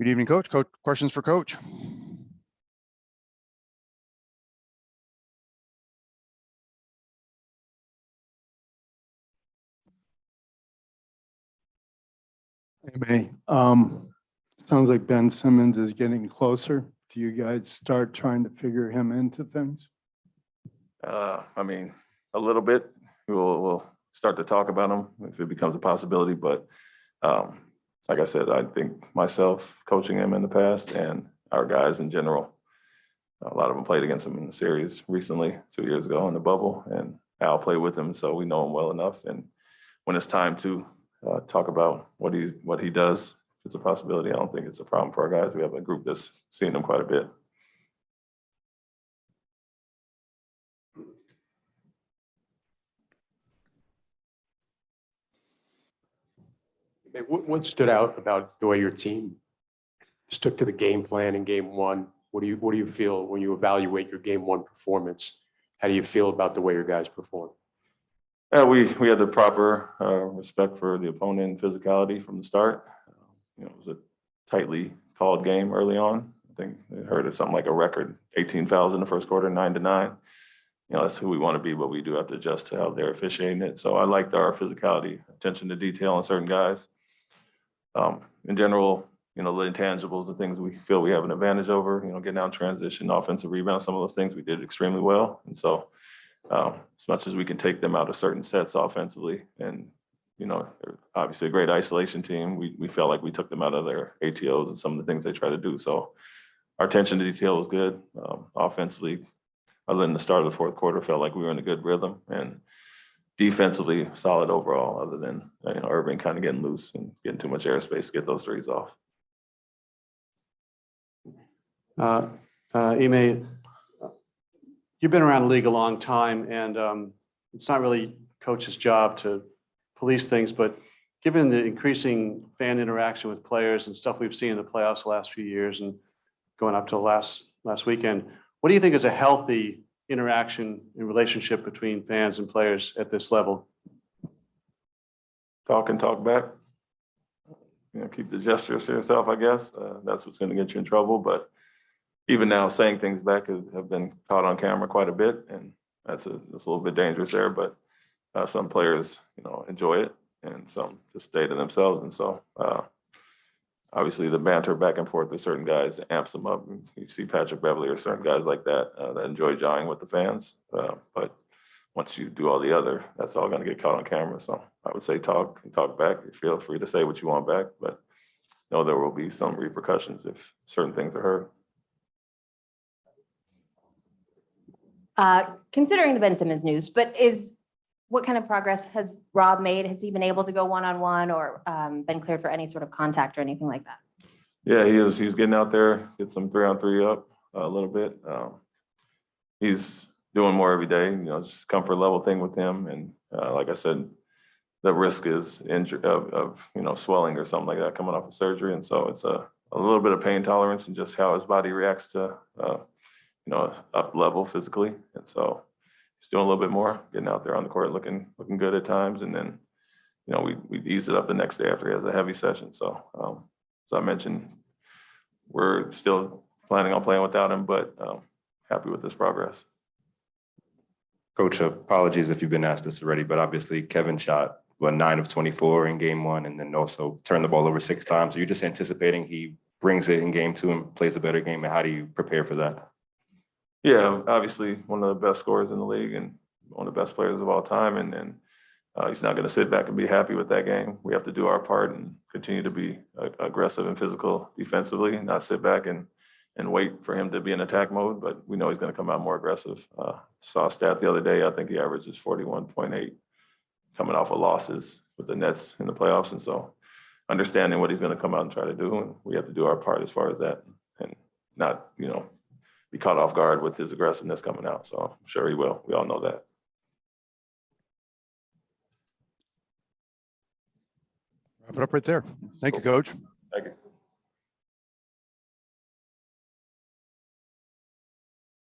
Good evening, Coach. Questions for Coach? MA, sounds like Ben Simmons is getting closer. Do you guys start trying to figure him into things? I mean, a little bit. We'll start to talk about him if it becomes a possibility. But like I said, I think myself coaching him in the past and our guys in general, a lot of them played against him in the series recently, 2 years ago in the bubble, and Al played with him, so we know him well enough. And when it's time to talk about what he does, if it's a possibility, I don't think it's a problem for our guys. We have a group that's seen him quite a bit. What stood out about the way your team stuck to the game plan in game one? What do you feel when you evaluate your game one performance? How do you feel about the way your guys performed? We had the proper respect for the opponent and physicality from the start. It was a tightly called game early on. I think they heard of something like a record 18 fouls in the first quarter, 9-9. That's who we want to be, but we do have to adjust to how they're officiating it. So I liked our physicality, attention to detail on certain guys. In general, the intangibles, the things we feel we have an advantage over, getting out transition, offensive rebound, some of those things we did extremely well. And so as much as we can take them out of certain sets offensively and, obviously a great isolation team, we felt like we took them out of their ATOs and some of the things they try to do. So our attention to detail was good. Offensively, other than the start of the fourth quarter, felt like we were in a good rhythm, and defensively solid overall, other than Irving kind of getting loose and getting too much airspace to get those threes off. Ime, you've been around the league a long time, and it's not really coach's job to police things, but given the increasing fan interaction with players and stuff we've seen in the playoffs the last few years and going up to last weekend, what do you think is a healthy interaction and relationship between fans and players at this level? Talk and talk back. Keep the gestures to yourself, I guess. That's what's going to get you in trouble. But even now, saying things back have been caught on camera quite a bit, and that's a little bit dangerous there. But some players, enjoy it, and some just stay to themselves. And so, obviously, the banter back and forth with certain guys amps them up. You see Patrick Beverly or certain guys like that that enjoy jawing with the fans. But once you do all the other, that's all going to get caught on camera. So I would say talk back. You feel free to say what you want back, but know there will be some repercussions if certain things are heard. Considering the Ben Simmons news, but what kind of progress has Rob made? Has he been able to go one-on-one or been cleared for any sort of contact or anything like that? Yeah, he is. He's getting out there, get some 3-on-3 up a little bit. He's doing more every day, just comfort level thing with him. And like I said, the risk is injury of swelling or something like that coming off of surgery. And so it's a little bit of pain tolerance and just how his body reacts to, up level physically. And so he's doing a little bit more, getting out there on the court, looking good at times. And then, we ease it up the next day after he has a heavy session. So, as I mentioned, we're still planning on playing without him, but happy with this progress. Coach, apologies if you've been asked this already, but obviously Kevin shot 9 of 24 in game one, and then also turned the ball over 6 times. Are you just anticipating he brings it in game 2 and plays a better game? And how do you prepare for that? Yeah, obviously one of the best scorers in the league and one of the best players of all time. And he's not going to sit back and be happy with that game. We have to do our part and continue to be aggressive and physical defensively, not sit back and wait for him to be in attack mode. But we know he's going to come out more aggressive. Saw a stat the other day. I think he averages 41.8 coming off of losses with the Nets in the playoffs. And so understanding what he's going to come out and try to do, and we have to do our part as far as that and not, be caught off guard with his aggressiveness coming out. So I'm sure he will. We all know that. Wrap it up right there. Thank you, Coach. Thank you.